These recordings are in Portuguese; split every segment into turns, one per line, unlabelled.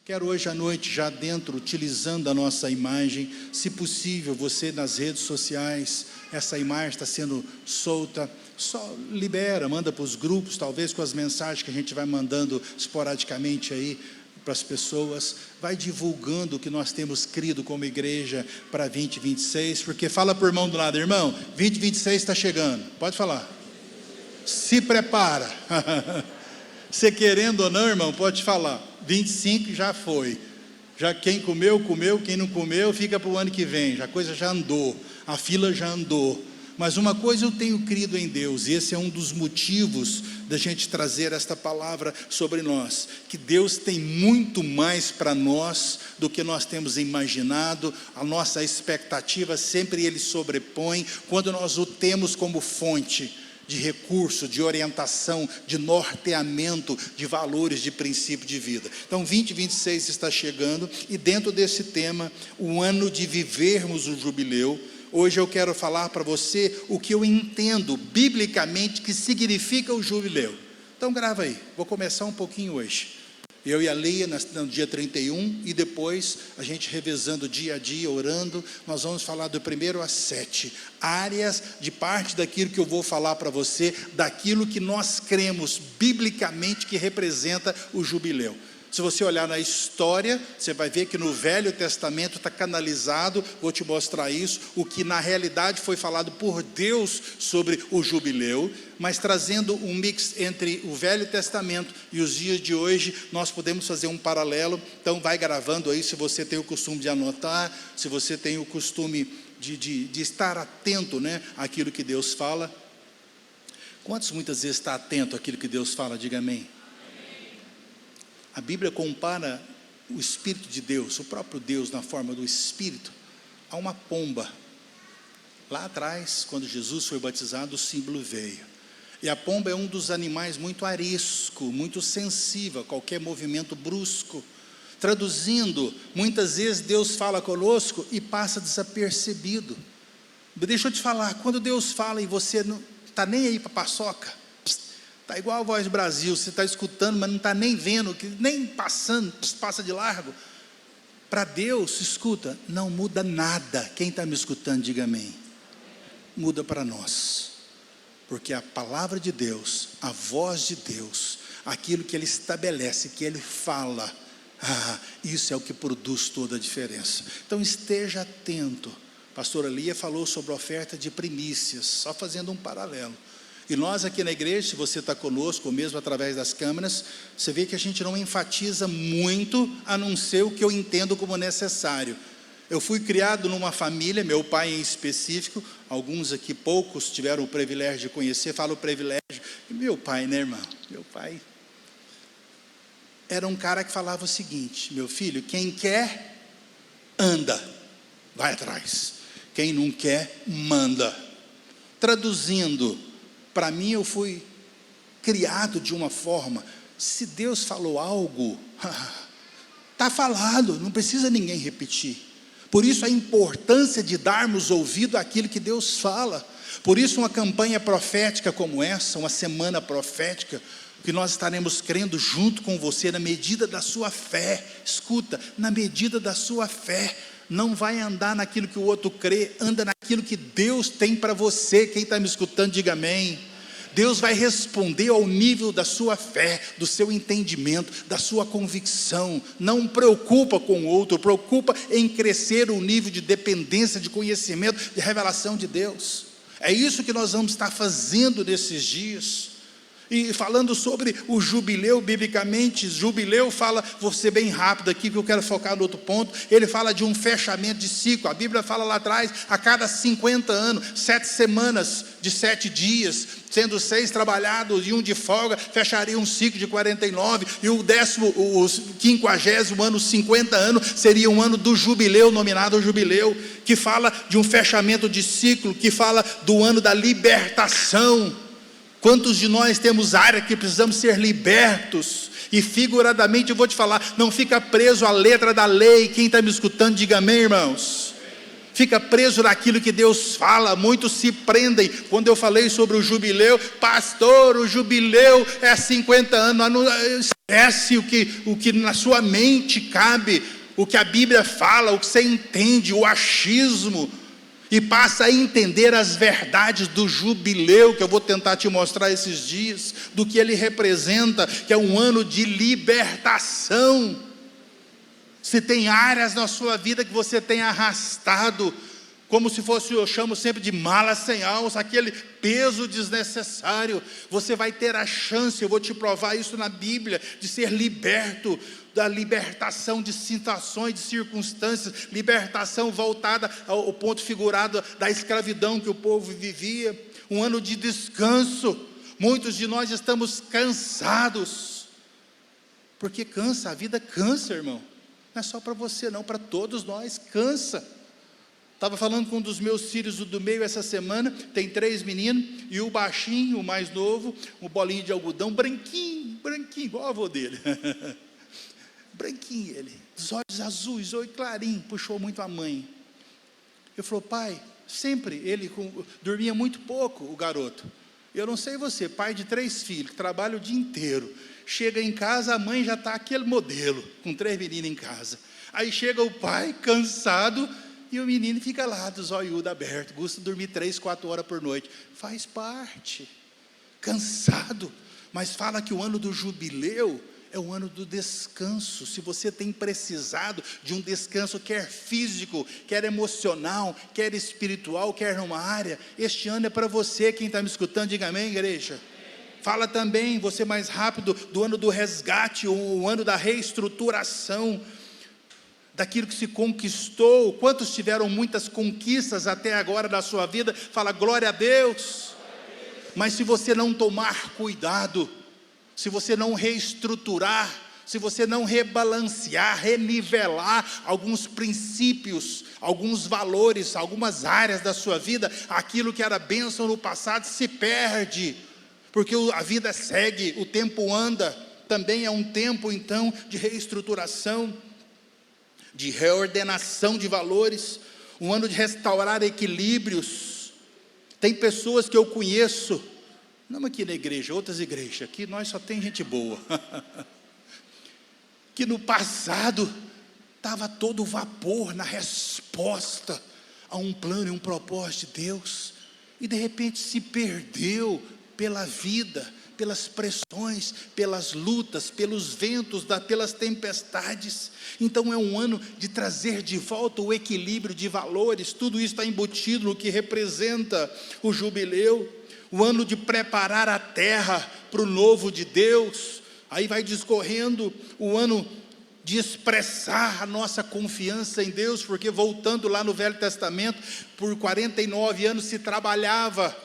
Quero hoje à noite, já dentro, utilizando a nossa imagem, se possível, você nas redes sociais, essa imagem está sendo solta, só libera, manda para os grupos, talvez com as mensagens que a gente vai mandando esporadicamente aí para as pessoas, vai divulgando o que nós temos crido como igreja para 2026, porque fala para o irmão do lado, irmão, 2026 está chegando, pode falar, se prepara, você querendo ou não, irmão, pode falar, 25 já foi, já quem comeu, comeu, quem não comeu, fica para o ano que vem, a coisa já andou, a fila já andou, mas uma coisa eu tenho crido em Deus, e esse é um dos motivos da gente trazer esta palavra sobre nós, que Deus tem muito mais para nós do que nós temos imaginado, a nossa expectativa sempre Ele sobrepõe, quando nós o temos como fonte de recurso, de orientação, de norteamento, de valores, de princípio de vida. Então 2026 está chegando, e dentro desse tema, o ano de vivermos o jubileu, hoje eu quero falar para você o que eu entendo biblicamente que significa o jubileu. Então grava aí, vou começar um pouquinho hoje. Eu e a Lia no dia 31, e depois a gente revezando dia a dia, orando, nós vamos falar do 1º a 7, áreas de parte daquilo que eu vou falar para você, daquilo que nós cremos biblicamente que representa o jubileu. Se você olhar na história, você vai ver que no Velho Testamento está canalizado, vou te mostrar isso, o que na realidade foi falado por Deus sobre o jubileu, mas trazendo um mix entre o Velho Testamento e os dias de hoje, nós podemos fazer um paralelo. Então vai gravando aí, se você tem o costume de anotar, se você tem o costume de estar atento, né, àquilo que Deus fala. Quantos muitas vezes está atento àquilo que Deus fala? Diga amém. A Bíblia compara o Espírito de Deus, o próprio Deus na forma do Espírito, a uma pomba. Lá atrás, quando Jesus foi batizado, o símbolo veio. E a pomba é um dos animais muito arisco, muito sensível a qualquer movimento brusco. Traduzindo, muitas vezes Deus fala conosco e passa desapercebido. Deixa eu te falar, quando Deus fala e você não está nem aí para a paçoca, está igual a Voz do Brasil, você está escutando, mas não está nem vendo, nem passando, passa de largo. Para Deus, escuta, não muda nada. Quem está me escutando, diga amém. Muda para nós, porque a palavra de Deus, a voz de Deus, aquilo que Ele estabelece, que Ele fala, isso é o que produz toda a diferença. Então esteja atento. A pastora Lia falou sobre a oferta de primícias, só fazendo um paralelo. E nós aqui na igreja, se você está conosco, ou mesmo através das câmeras, você vê que a gente não enfatiza muito, a não ser o que eu entendo como necessário. Eu fui criado numa família, meu pai em específico, alguns aqui, poucos, tiveram o privilégio de conhecer, falo o privilégio, e meu pai, né, irmão? Meu pai era um cara que falava o seguinte: meu filho, quem quer, anda, vai atrás. Quem não quer, manda. Traduzindo, para mim, eu fui criado de uma forma, se Deus falou algo, está falado, não precisa ninguém repetir. Por isso a importância de darmos ouvido àquilo que Deus fala. Por isso uma campanha profética como essa, uma semana profética, que nós estaremos crendo junto com você na medida da sua fé. Escuta, na medida da sua fé. Não vai andar naquilo que o outro crê, anda naquilo que Deus tem para você. Quem está me escutando, diga amém. Deus vai responder ao nível da sua fé, do seu entendimento, da sua convicção. Não preocupa com o outro, preocupa em crescer o nível de dependência, de conhecimento, de revelação de Deus. É isso que nós vamos estar fazendo nesses dias. E falando sobre o jubileu, biblicamente, jubileu fala, vou ser bem rápido aqui, que eu quero focar no outro ponto, ele fala de um fechamento de ciclo. A Bíblia fala lá atrás, a cada 50 anos, 7 semanas de 7 dias, sendo 6 trabalhados e 1 de folga, fecharia um ciclo de 49, e o 50º ano, 50 anos, seria um ano do jubileu, nominado jubileu, que fala de um fechamento de ciclo, que fala do ano da libertação. Quantos de nós temos área que precisamos ser libertos? E figuradamente eu vou te falar, não fica preso à letra da lei. Quem está me escutando, diga amém, irmãos. fica preso naquilo que Deus fala. Muitos se prendem. Quando eu falei sobre o jubileu, pastor, o jubileu é 50 anos, esquece o que na sua mente cabe, o que a Bíblia fala, o que você entende, o achismo, e passa a entender as verdades do jubileu, que eu vou tentar te mostrar esses dias, do que ele representa, que é um ano de libertação. Se tem áreas na sua vida que você tem arrastado, como se fosse, eu chamo sempre de mala sem alça, aquele peso desnecessário, você vai ter a chance, eu vou te provar isso na Bíblia, de ser liberto, da libertação de situações, de circunstâncias, libertação voltada ao ponto figurado da escravidão que o povo vivia, um ano de descanso. Muitos de nós estamos cansados, porque cansa, a vida cansa, irmão, não é só para você não, para todos nós, cansa. Estava falando com um dos meus filhos do meio essa semana, tem 3 meninos, e o baixinho, o mais novo, um bolinho de algodão, branquinho, igual o avô dele, branquinho ele, os olhos azuis, olho clarinho, puxou muito a mãe. Eu falei, pai, sempre ele dormia muito pouco, o garoto. Eu não sei você, pai de 3 filhos, que trabalha o dia inteiro, chega em casa, a mãe já está aquele modelo, com 3 meninos em casa. Aí chega o pai, cansado, e o menino fica lá, dos olhos abertos, gosta de dormir 3, 4 horas por noite. Faz parte, cansado, mas fala que o ano do jubileu é o ano do descanso. Se você tem precisado de um descanso, quer físico, quer emocional, quer espiritual, quer numa área, este ano é para você. Quem está me escutando, diga amém, igreja. Fala também, você mais rápido, do ano do resgate, o ano da reestruturação, daquilo que se conquistou. Quantos tiveram muitas conquistas até agora da sua vida? Fala glória a Deus. Mas se você não tomar cuidado, se você não reestruturar, se você não rebalancear, renivelar alguns princípios, alguns valores, algumas áreas da sua vida, aquilo que era bênção no passado se perde, porque a vida segue, o tempo anda. Também é um tempo então de reestruturação, de reordenação de valores, um ano de restaurar equilíbrios. Tem pessoas que eu conheço, não aqui na igreja, outras igrejas, aqui nós só tem gente boa, que no passado estava todo vapor na resposta a um plano e um propósito de Deus, e de repente se perdeu pela vida, pelas pressões, pelas lutas, pelos ventos, pelas tempestades. Então é um ano de trazer de volta o equilíbrio de valores. Tudo isso está embutido no que representa o jubileu, o ano de preparar a terra para o novo de Deus. Aí vai discorrendo o ano de expressar a nossa confiança em Deus, porque voltando lá no Velho Testamento, por 49 anos se trabalhava.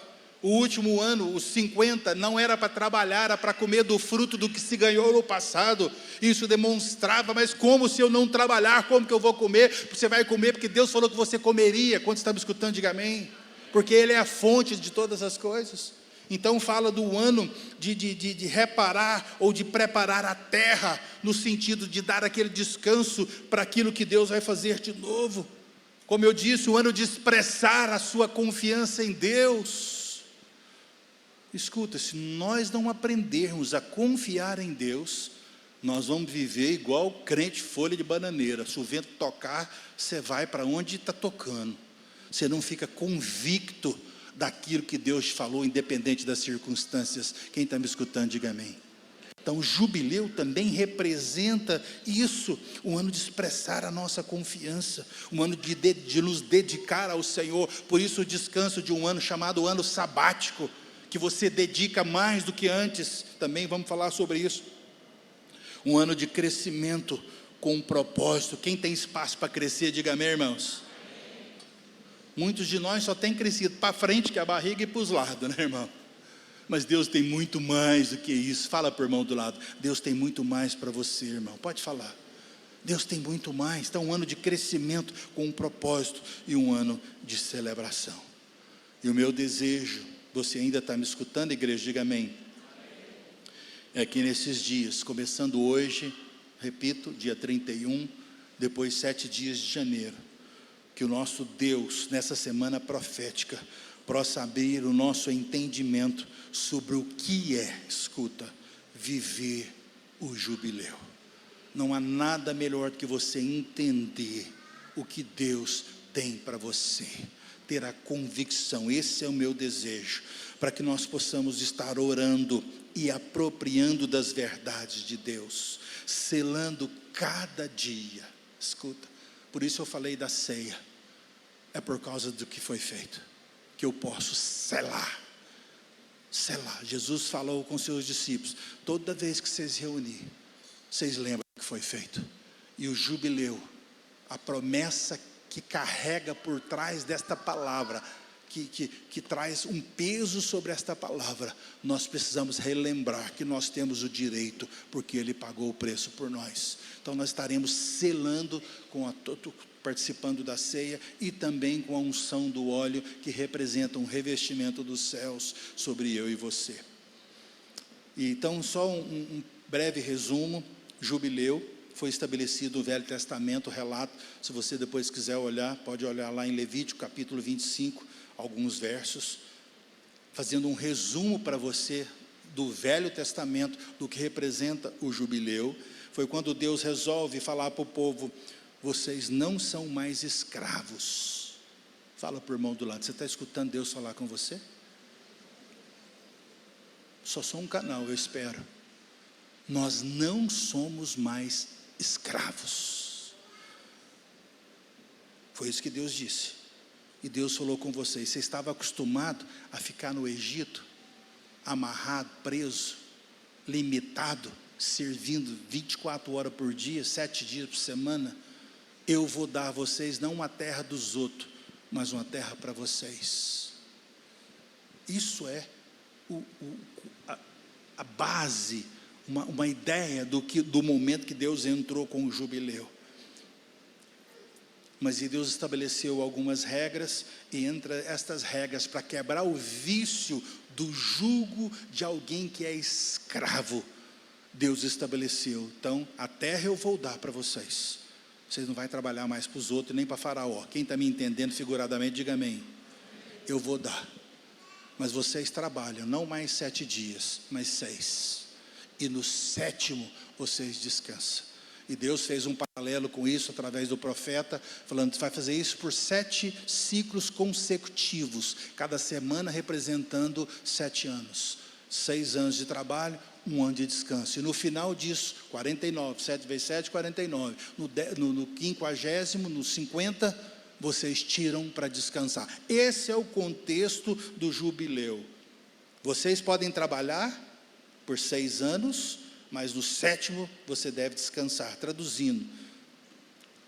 O último ano, os 50, não era para trabalhar, era para comer do fruto do que se ganhou no passado. Isso demonstrava, mas como se eu não trabalhar, como que eu vou comer? Você vai comer porque Deus falou que você comeria. Quando está me escutando, diga amém. Porque Ele é a fonte de todas as coisas. Então fala do ano de reparar ou de preparar a terra, no sentido de dar aquele descanso para aquilo que Deus vai fazer de novo. Como eu disse, o ano de expressar a sua confiança em Deus. Escuta, se nós não aprendermos a confiar em Deus, nós vamos viver igual crente folha de bananeira. Se o vento tocar, você vai para onde está tocando. Você não fica convicto daquilo que Deus falou, independente das circunstâncias. Quem está me escutando, diga amém. Então o jubileu também representa isso, um ano de expressar a nossa confiança, um ano de nos dedicar ao Senhor. Por isso o descanso de um ano chamado ano sabático, que você dedica mais do que antes, também vamos falar sobre isso. Um ano de crescimento com um propósito. Quem tem espaço para crescer, diga amém, irmãos. Muitos de nós só tem crescido para frente, que a barriga, e para os lados, né, irmão? Mas Deus tem muito mais do que isso. Fala para o irmão do lado, Deus tem muito mais para você, irmão, pode falar. Deus tem muito mais. Então um ano de crescimento com um propósito, e um ano de celebração. E o meu desejo, você ainda está me escutando, igreja, diga amém, é que nesses dias, começando hoje, repito, dia 31, depois 7 dias de janeiro, Que o nosso Deus, nessa semana profética, possa abrir o nosso entendimento sobre o que é, escuta, viver o jubileu. Não há nada melhor do que você entender o que Deus tem para você, ter a convicção. Esse é o meu desejo, para que nós possamos estar orando e apropriando das verdades de Deus, selando cada dia. Escuta, por isso eu falei da ceia, é por causa do que foi feito, que eu posso selar. Jesus falou com seus discípulos: toda vez que vocês reunirem, vocês lembram o que foi feito. E o jubileu, a promessa que carrega por trás desta palavra, que traz um peso sobre esta palavra, nós precisamos relembrar que nós temos o direito, porque Ele pagou o preço por nós. Então nós estaremos selando, participando da ceia, e também com a unção do óleo, que representa um revestimento dos céus sobre eu e você. E então, só um breve resumo. Jubileu foi estabelecido no Velho Testamento, relato, se você depois quiser olhar, pode olhar lá em Levítico capítulo 25, alguns versos, fazendo um resumo para você do Velho Testamento, do que representa o jubileu. Foi quando Deus resolve falar para o povo: vocês não são mais escravos. Fala para o irmão do lado: você está escutando Deus falar com você? Só sou um canal, eu espero. Nós não somos mais escravos. Foi isso que Deus disse. E Deus falou com vocês: você estava acostumado a ficar no Egito, amarrado, preso, limitado, servindo 24 horas por dia, 7 dias por semana. Eu vou dar a vocês não uma terra dos outros, mas uma terra para vocês. Isso é a base, uma ideia do momento que Deus entrou com o jubileu. Mas Deus estabeleceu algumas regras, e entre estas regras, para quebrar o vício do jugo de alguém que é escravo, Deus estabeleceu: então, a terra eu vou dar para vocês. Vocês não vão trabalhar mais para os outros, nem para Faraó. Quem está me entendendo figuradamente, diga amém. Eu vou dar. Mas vocês trabalham, não mais 7 dias, mas 6. E no 7º, vocês descansam. E Deus fez um paralelo com isso, através do profeta, falando: vai fazer isso por 7 ciclos consecutivos, cada semana representando 7 anos. 6 anos de trabalho, 1 ano de descanso. E no final disso, 49, 7 vezes 7, 49. No 50º, no 50, vocês tiram para descansar. Esse é o contexto do jubileu. Vocês podem trabalhar por 6 anos, mas no 7º você deve descansar. Traduzindo,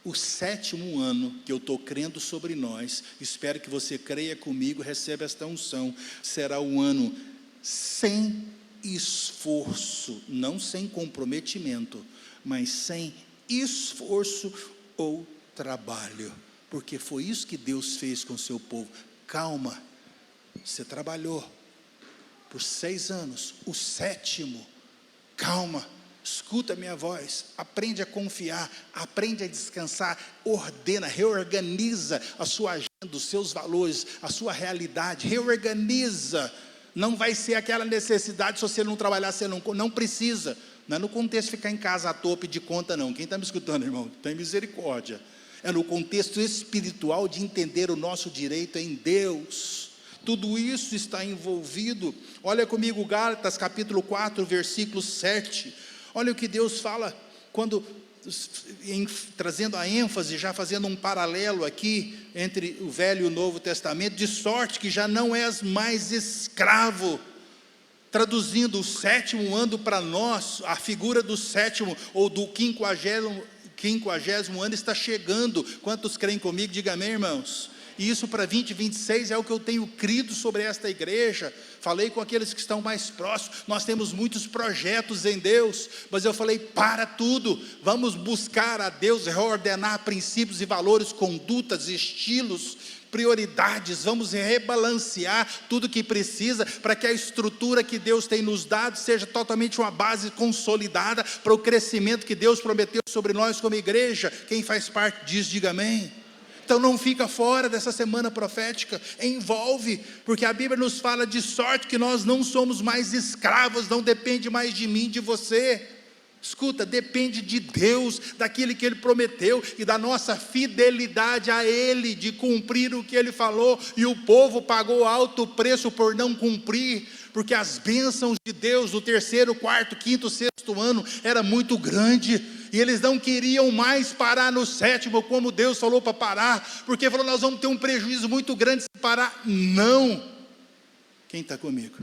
o 7º ano que eu estou crendo sobre nós, espero que você creia comigo, receba esta unção, será um ano sem esforço, não sem comprometimento, mas sem esforço ou trabalho, porque foi isso que Deus fez com o seu povo. Calma, você trabalhou por 6 anos, o 7º, calma, escuta a minha voz, aprende a confiar, aprende a descansar, ordena, reorganiza a sua agenda, os seus valores, a sua realidade, reorganiza. Não vai ser aquela necessidade: se você não trabalhar, você não precisa. Não é no contexto de ficar em casa à toa pedir conta, não. Quem está me escutando, irmão? Tem misericórdia. É no contexto espiritual de entender o nosso direito em Deus. Tudo isso está envolvido. Olha comigo Gálatas capítulo 4, versículo 7. Olha o que Deus fala, quando, trazendo a ênfase, já fazendo um paralelo aqui, entre o Velho e o Novo Testamento: de sorte que já não és mais escravo. Traduzindo, o 7º ano para nós, a figura do 7º, ou do 50º ano está chegando. Quantos creem comigo? Diga amém, irmãos. E isso para 2026 é o que eu tenho crido sobre esta igreja. Falei com aqueles que estão mais próximos. Nós temos muitos projetos em Deus, mas eu falei: para tudo, vamos buscar a Deus, reordenar princípios e valores, condutas, estilos, prioridades. Vamos rebalancear tudo que precisa, para que a estrutura que Deus tem nos dado seja totalmente uma base consolidada para o crescimento que Deus prometeu sobre nós como igreja. Quem faz parte disso, diga amém. Então não fica fora dessa semana profética, envolve, porque a Bíblia nos fala de sorte que nós não somos mais escravos, não depende mais de mim, de você. Escuta, depende de Deus, daquilo que Ele prometeu e da nossa fidelidade a Ele, de cumprir o que Ele falou, e o povo pagou alto preço por não cumprir, porque as bênçãos de Deus no terceiro, quarto, quinto, sexto ano era muito grande, e eles não queriam mais parar no sétimo, como Deus falou para parar, porque falou, nós vamos ter um prejuízo muito grande se parar. Não, quem está comigo?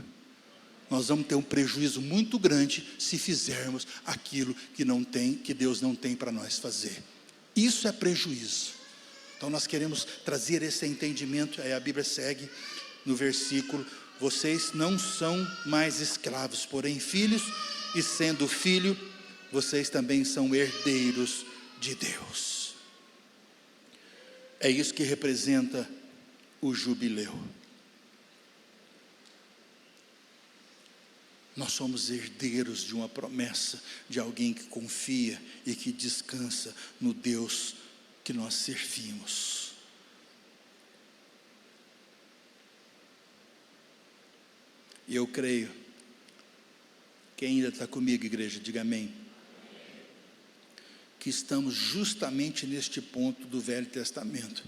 Nós vamos ter um prejuízo muito grande se fizermos aquilo que Deus não tem para nós fazer. Isso é prejuízo. Então nós queremos trazer esse entendimento. Aí a Bíblia segue no versículo: vocês não são mais escravos, porém filhos, e sendo filho, vocês também são herdeiros de Deus. É isso que representa o jubileu. Nós somos herdeiros de uma promessa, de alguém que confia e que descansa no Deus que nós servimos. E eu creio, quem ainda está comigo, igreja, diga amém, que estamos justamente neste ponto do Velho Testamento,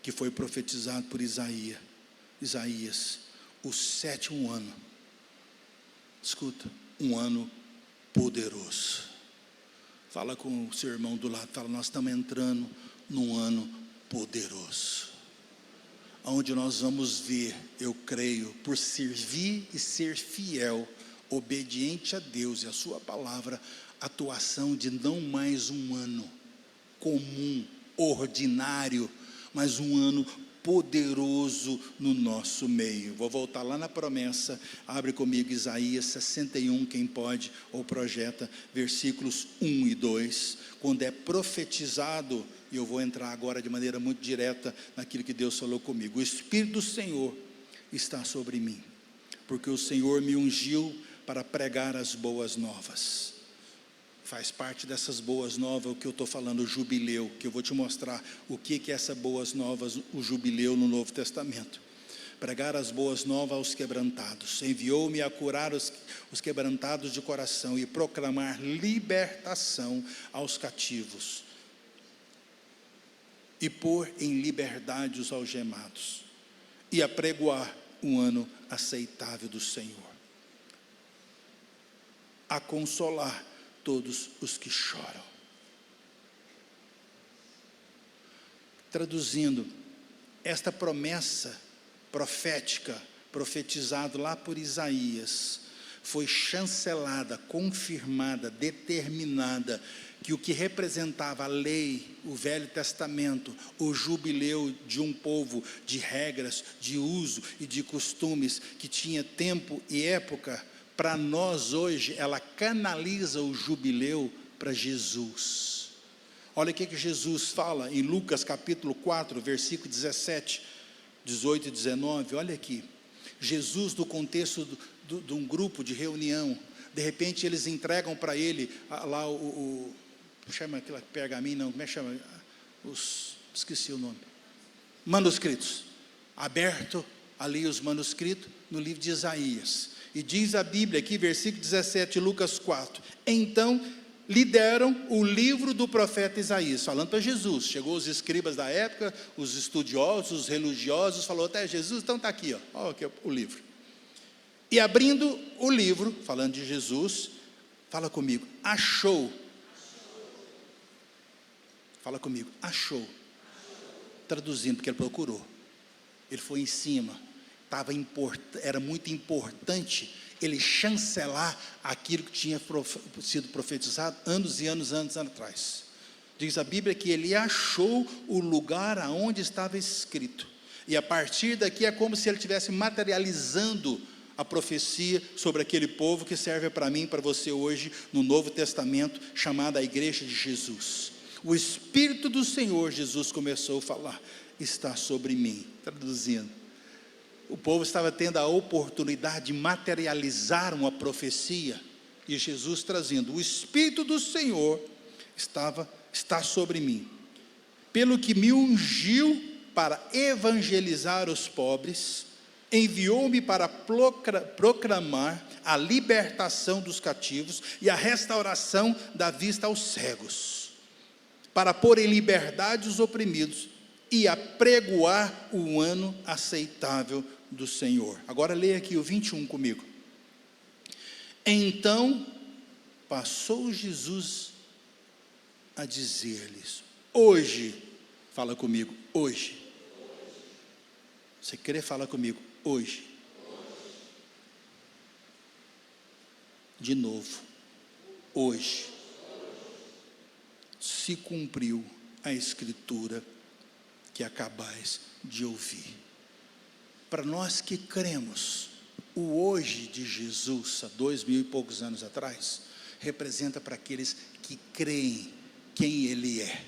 que foi profetizado por Isaías, o 7º ano. Escuta, um ano poderoso. Fala com o seu irmão do lado, fala, nós estamos entrando num ano poderoso, onde nós vamos ver, eu creio, por servir e ser fiel, obediente a Deus e a sua palavra, atuação de não mais um ano comum, ordinário, mas um ano poderoso no nosso meio. Vou voltar lá na promessa, abre comigo Isaías 61, quem pode, ou projeta, versículos 1 e 2, quando é profetizado, e eu vou entrar agora de maneira muito direta naquilo que Deus falou comigo. O Espírito do Senhor está sobre mim, porque o Senhor me ungiu para pregar as boas novas. Faz parte dessas boas novas o que eu estou falando, o jubileu, que eu vou te mostrar o que é essas boas novas, o jubileu no Novo Testamento. Pregar as boas novas aos quebrantados, enviou-me a curar os quebrantados de coração e proclamar libertação aos cativos e pôr em liberdade os algemados e apregoar um ano aceitável do Senhor, a consolar todos os que choram. Traduzindo, esta promessa profética, profetizada lá por Isaías, foi chancelada, confirmada, determinada, que o que representava a lei, o Velho Testamento, o jubileu de um povo, de regras, de uso e de costumes, que tinha tempo e época, para nós hoje, ela canaliza o jubileu para Jesus. Olha o que Jesus fala em Lucas capítulo 4, versículo 17, 18 e 19, olha aqui. Jesus, no contexto de um grupo de reunião, de repente eles entregam para ele lá chama aquilo pergaminho, não, como é que chama? Esqueci o nome. Manuscritos. Aberto ali os manuscritos no livro de Isaías. E diz a Bíblia aqui, versículo 17, Lucas 4, então lhe deram o livro do profeta Isaías, falando para Jesus. Chegou os escribas da época, os estudiosos, os religiosos, falou até Jesus, então está aqui, ó aqui o livro. E abrindo o livro, falando de Jesus, fala comigo, achou. Fala comigo, achou. Traduzindo, porque ele procurou. Ele foi em cima. Era muito importante ele chancelar aquilo que tinha sido profetizado anos e anos atrás. Diz a Bíblia que ele achou o lugar aonde estava escrito, e a partir daqui é como se ele estivesse materializando a profecia sobre aquele povo que serve para mim e para você hoje no Novo Testamento, chamada a Igreja de Jesus. O Espírito do Senhor, Jesus começou a falar, está sobre mim. Traduzindo, o povo estava tendo a oportunidade de materializar uma profecia, e Jesus trazendo, o Espírito do Senhor está sobre mim, pelo que me ungiu para evangelizar os pobres, enviou-me para proclamar a libertação dos cativos e a restauração da vista aos cegos, para pôr em liberdade os oprimidos e apregoar o ano aceitável do Senhor. Agora leia aqui o 21 comigo. Então passou Jesus a dizer-lhes: hoje, fala comigo, hoje. Você quer falar comigo? Hoje. De novo, hoje se cumpriu a escritura que acabais de ouvir. Para nós que cremos, o hoje de Jesus, há 2000 e poucos anos atrás, representa para aqueles que creem quem Ele é,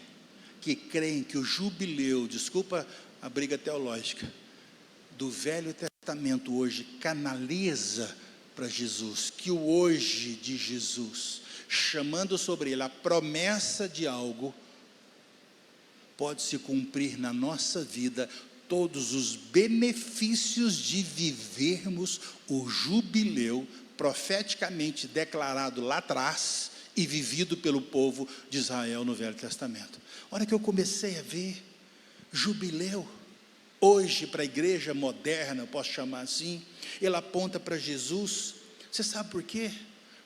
que creem que o jubileu, desculpa a briga teológica, do Velho Testamento hoje canaliza para Jesus, que o hoje de Jesus, chamando sobre ele a promessa de algo, pode se cumprir na nossa vida, todos os benefícios de vivermos o jubileu profeticamente declarado lá atrás e vivido pelo povo de Israel no Velho Testamento. A hora que eu comecei a ver jubileu, hoje para a igreja moderna, eu posso chamar assim, ele aponta para Jesus. Você sabe por quê?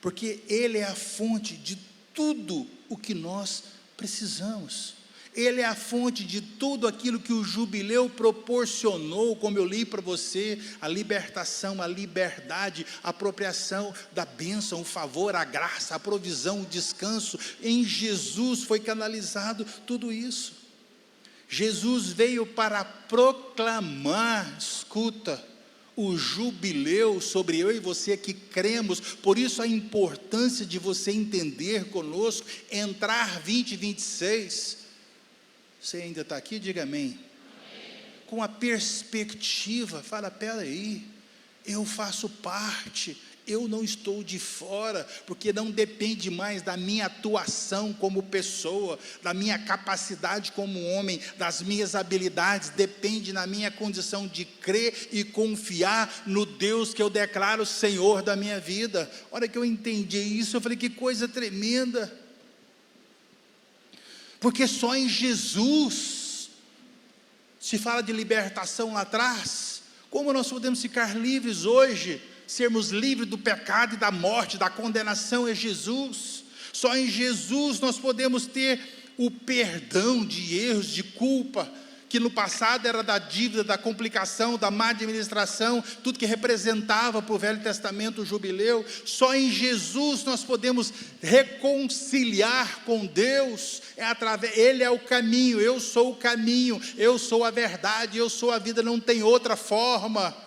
Porque Ele é a fonte de tudo o que nós precisamos. Ele é a fonte de tudo aquilo que o jubileu proporcionou, como eu li para você, a libertação, a liberdade, a apropriação da bênção, o favor, a graça, a provisão, o descanso. Em Jesus foi canalizado tudo isso. Jesus veio para proclamar, escuta, o jubileu sobre eu e você que cremos. Por isso a importância de você entender conosco, entrar 2026, você ainda está aqui? Diga amém. Com a perspectiva, fala, pera aí, eu faço parte, eu não estou de fora, porque não depende mais da minha atuação como pessoa, da minha capacidade como homem, das minhas habilidades, depende na minha condição de crer e confiar no Deus que eu declaro Senhor da minha vida. A hora que eu entendi isso, eu falei, que coisa tremenda, porque só em Jesus se fala de libertação lá atrás. Como nós podemos ficar livres hoje, sermos livres do pecado e da morte, da condenação? É Jesus. Só em Jesus nós podemos ter o perdão de erros, de culpa, que no passado era da dívida, da complicação, da má administração, tudo que representava para o Velho Testamento o jubileu. Só em Jesus nós podemos reconciliar com Deus, Ele é o caminho, eu sou o caminho, eu sou a verdade, eu sou a vida, não tem outra forma.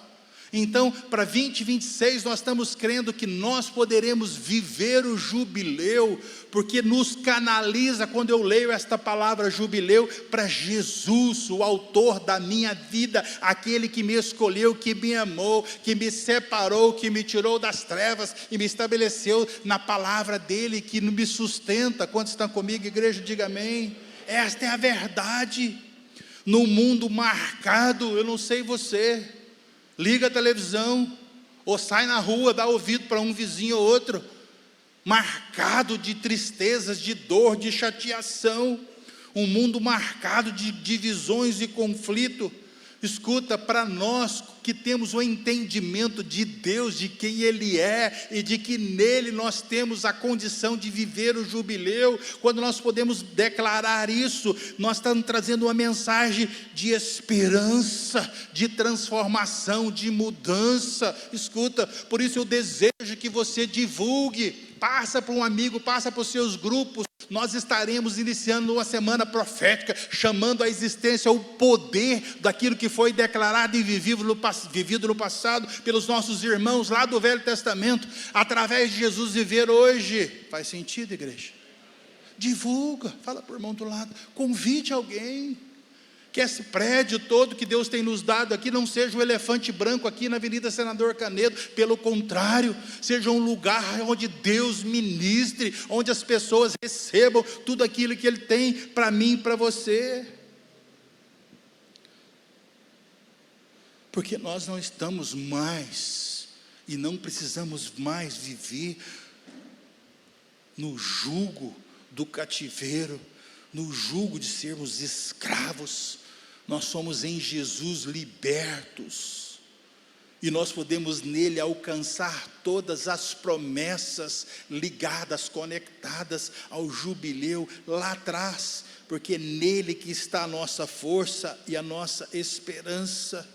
Então, para 2026, nós estamos crendo que nós poderemos viver o jubileu, porque nos canaliza, quando eu leio esta palavra jubileu, para Jesus, o autor da minha vida, aquele que me escolheu, que me amou, que me separou, que me tirou das trevas e me estabeleceu na palavra dele, que me sustenta. Quantos estão comigo, igreja? Diga amém. Esta é a verdade. No mundo marcado, eu não sei você, liga a televisão, ou sai na rua, dá ouvido para um vizinho ou outro, marcado de tristezas, de dor, de chateação, um mundo marcado de divisões e conflito. Escuta, para nós que temos o entendimento de Deus, de quem Ele é, e de que nele nós temos a condição de viver o jubileu, quando nós podemos declarar isso, nós estamos trazendo uma mensagem de esperança, de transformação, de mudança. Escuta, por isso eu desejo que você divulgue, passa para um amigo, passa para os seus grupos. Nós estaremos iniciando uma semana profética, chamando à existência o poder daquilo que foi declarado e vivido no passado pelos nossos irmãos lá do Velho Testamento, através de Jesus viver hoje. Faz sentido, igreja? Divulga, fala para o irmão do lado, convide alguém, que esse prédio todo que Deus tem nos dado aqui não seja um elefante branco aqui na Avenida Senador Canedo, pelo contrário, seja um lugar onde Deus ministre, onde as pessoas recebam tudo aquilo que Ele tem para mim e para você. porque nós não estamos mais, e não precisamos mais viver no jugo do cativeiro, no jugo de sermos escravos. Nós somos em Jesus libertos, e nós podemos nele alcançar todas as promessas ligadas, conectadas ao jubileu lá atrás, porque é nele que está a nossa força e a nossa esperança.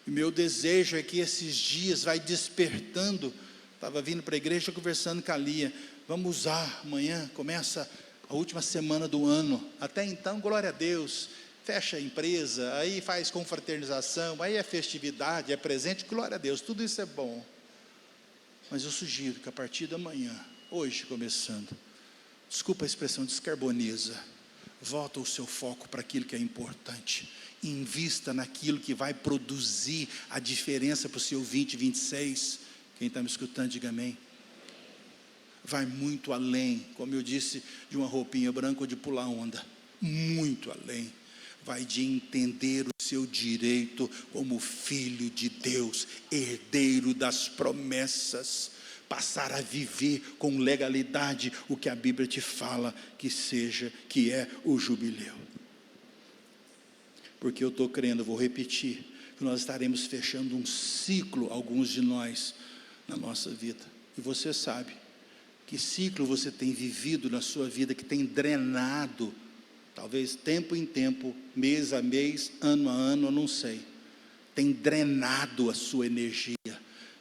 E meu desejo é que esses dias vai despertando. Estava vindo para a igreja conversando com a Lia, vamos usar, amanhã começa a última semana do ano, até então, glória a Deus, fecha a empresa, aí faz confraternização, aí é festividade, é presente, glória a Deus, tudo isso é bom, mas eu sugiro que a partir da manhã, hoje começando, desculpa a expressão, descarboniza, volta o seu foco para aquilo que é importante, invista naquilo que vai produzir a diferença para o seu 2026, quem está me escutando, diga amém. Vai muito além, como eu disse, de uma roupinha branca ou de pular onda, muito além, vai de entender o seu direito como filho de Deus, herdeiro das promessas, passar a viver com legalidade o que a Bíblia te fala que é o jubileu. Porque eu estou crendo, vou repetir, que nós estaremos fechando um ciclo, alguns de nós, na nossa vida, e você sabe, que ciclo você tem vivido na sua vida, que tem drenado, talvez tempo em tempo, mês a mês, ano a ano, eu não sei, tem drenado a sua energia.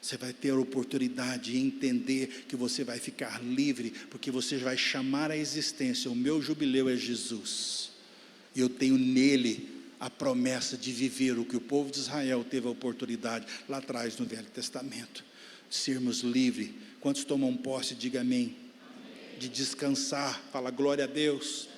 Você vai ter a oportunidade de entender que você vai ficar livre, porque você vai chamar à existência, o meu jubileu é Jesus, e eu tenho nele a promessa de viver o que o povo de Israel teve a oportunidade, lá atrás no Velho Testamento, de sermos livres. Quantos tomam posse, diga amém, de descansar, fala glória a Deus,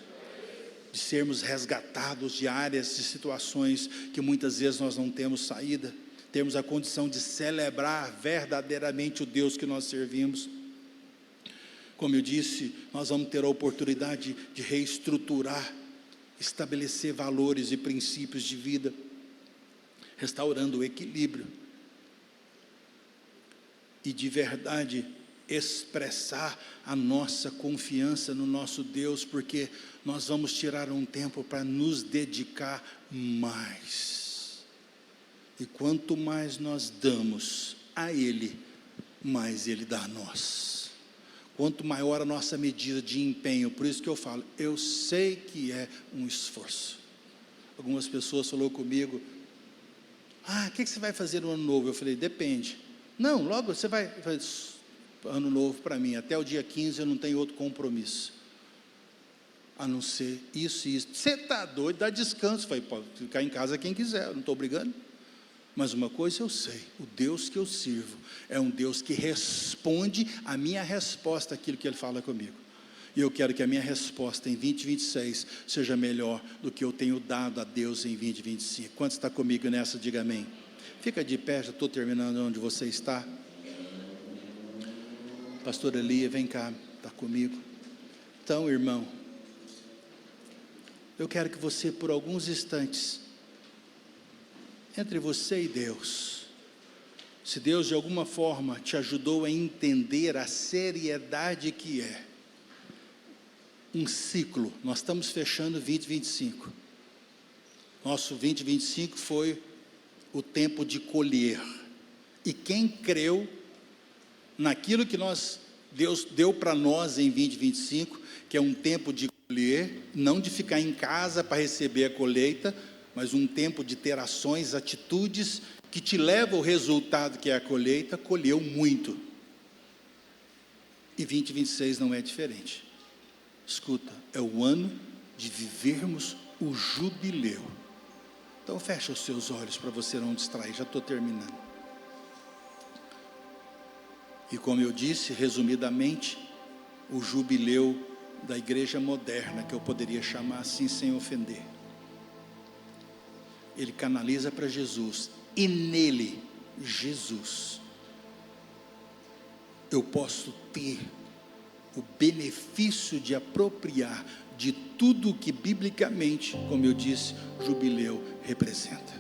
de sermos resgatados de áreas, de situações que muitas vezes nós não temos saída, termos a condição de celebrar verdadeiramente o Deus que nós servimos. Como eu disse, nós vamos ter a oportunidade de reestruturar, estabelecer valores e princípios de vida, restaurando o equilíbrio, e de verdade expressar a nossa confiança no nosso Deus, porque nós vamos tirar um tempo para nos dedicar mais, e quanto mais nós damos a Ele, mais Ele dá a nós. Quanto maior a nossa medida de empenho, por isso que eu falo, eu sei que é um esforço. Algumas pessoas falaram comigo, o que você vai fazer no ano novo? Eu falei, depende. Não, logo você vai, ano novo para mim, até o dia 15 eu não tenho outro compromisso, a não ser isso e isso. Você está doido, dá descanso. Falei, pode ficar em casa quem quiser, eu não estou brigando. Mas uma coisa eu sei, o Deus que eu sirvo é um Deus que responde a minha resposta àquilo que Ele fala comigo, e eu quero que a minha resposta em 2026 seja melhor do que eu tenho dado a Deus em 2025, quanto está comigo nessa, diga amém. Fica de pé, já estou terminando onde você está. Pastora Elia, vem cá, está comigo. Então, irmão, eu quero que você, por alguns instantes, entre você e Deus, se Deus de alguma forma te ajudou a entender a seriedade que é um ciclo, nós estamos fechando 2025, nosso 2025 foi o tempo de colher, e quem creu naquilo que Deus deu para nós em 2025, que é um tempo de colher, não de ficar em casa para receber a colheita, mas um tempo de ter ações, atitudes, que te levam ao resultado que é a colheita, colheu muito, e 2026 não é diferente. Escuta, é o ano de vivermos o jubileu. Então fecha os seus olhos para você não distrair, já estou terminando. E como eu disse, resumidamente, o jubileu da igreja moderna, que eu poderia chamar assim sem ofender, ele canaliza para Jesus, e nele, Jesus, eu posso ter o benefício de apropriar de tudo que biblicamente, como eu disse, jubileu representa.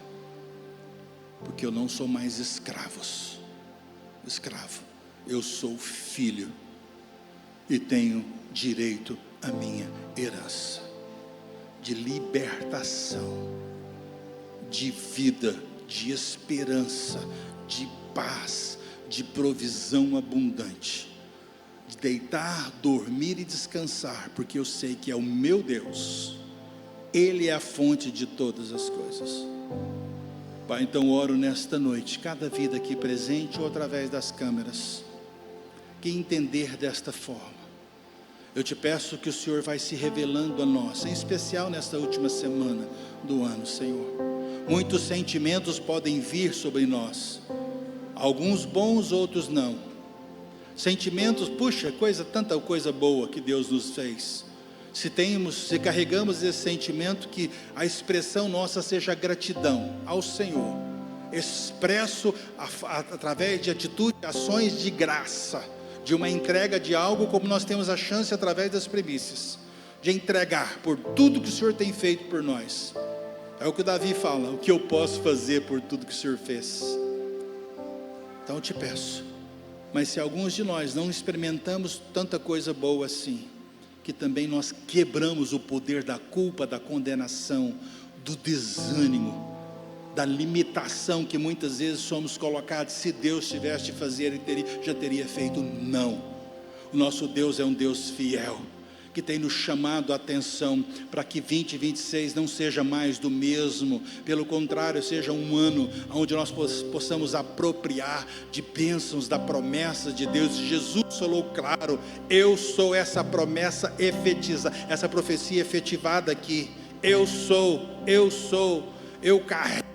porque eu não sou mais escravo, eu sou filho, e tenho direito à minha herança, de libertação, de vida, de esperança, de paz, de provisão abundante, de deitar, dormir e descansar, porque eu sei que é o meu Deus, Ele é a fonte de todas as coisas. Pai, então oro nesta noite, cada vida aqui presente ou através das câmeras, que entender desta forma, eu te peço que o Senhor vai se revelando a nós, em especial nesta última semana do ano, Senhor. Muitos sentimentos podem vir sobre nós, alguns bons, outros não. Sentimentos, puxa, tanta coisa boa que Deus nos fez. Se carregamos esse sentimento, que a expressão nossa seja gratidão ao Senhor, expresso através de atitudes, ações de graça, de uma entrega de algo, como nós temos a chance através das primícias, de entregar por tudo que o Senhor tem feito por nós. É o que o Davi fala: o que eu posso fazer por tudo que o Senhor fez? Então eu te peço, mas se alguns de nós não experimentamos tanta coisa boa assim, que também nós quebramos o poder da culpa, da condenação, do desânimo, da limitação que muitas vezes somos colocados. Se Deus tivesse de fazer, Ele já teria feito. Não, o nosso Deus é um Deus fiel, que tem nos chamado a atenção para que 2026 não seja mais do mesmo, pelo contrário, seja um ano onde nós possamos apropriar de bênçãos, da promessa de Deus. Jesus falou claro: eu sou essa promessa efetiza, essa profecia efetivada aqui. Eu carrego.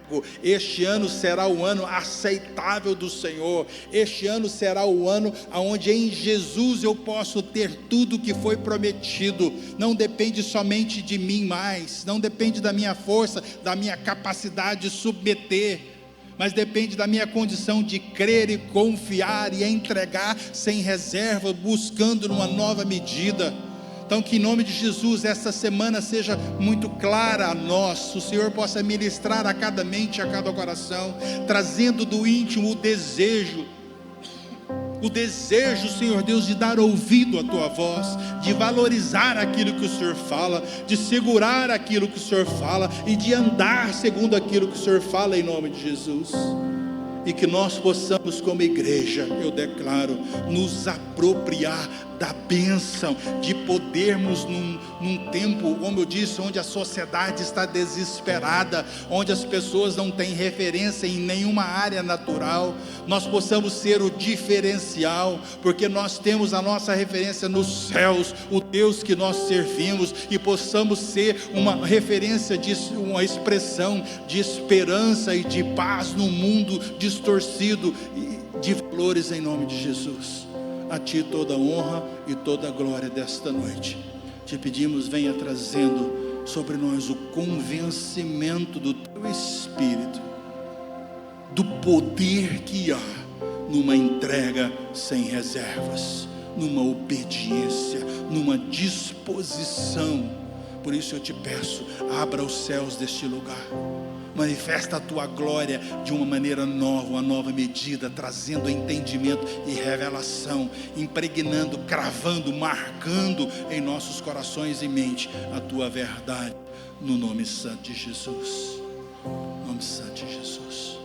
Este ano será o ano aceitável do Senhor. Este ano será o ano onde em Jesus eu posso ter tudo que foi prometido. Não depende somente de mim mais, não depende da minha força, da minha capacidade de submeter, mas depende da minha condição de crer e confiar e entregar sem reserva, buscando numa nova medida. Então que em nome de Jesus essa semana seja muito clara a nós, o Senhor possa ministrar a cada mente, a cada coração, trazendo do íntimo o desejo, Senhor Deus, de dar ouvido à Tua voz, de valorizar aquilo que o Senhor fala, de segurar aquilo que o Senhor fala e de andar segundo aquilo que o Senhor fala, em nome de Jesus. E que nós possamos, como igreja, eu declaro, nos apropriar da bênção de podermos num tempo, como eu disse, onde a sociedade está desesperada, onde as pessoas não têm referência em nenhuma área natural, nós possamos ser o diferencial, porque nós temos a nossa referência nos céus, o Deus que nós servimos, e possamos ser uma referência, uma expressão de esperança e de paz no mundo distorcido de valores, em nome de Jesus. A Ti toda a honra e toda a glória desta noite. Te pedimos, venha trazendo sobre nós o convencimento do Teu Espírito, do poder que há numa entrega sem reservas, numa obediência, numa disposição. Por isso eu te peço, abra os céus deste lugar, manifesta a Tua glória de uma maneira nova, uma nova medida, trazendo entendimento e revelação, impregnando, cravando, marcando em nossos corações e mente a Tua verdade, no nome santo de Jesus, no nome santo de Jesus.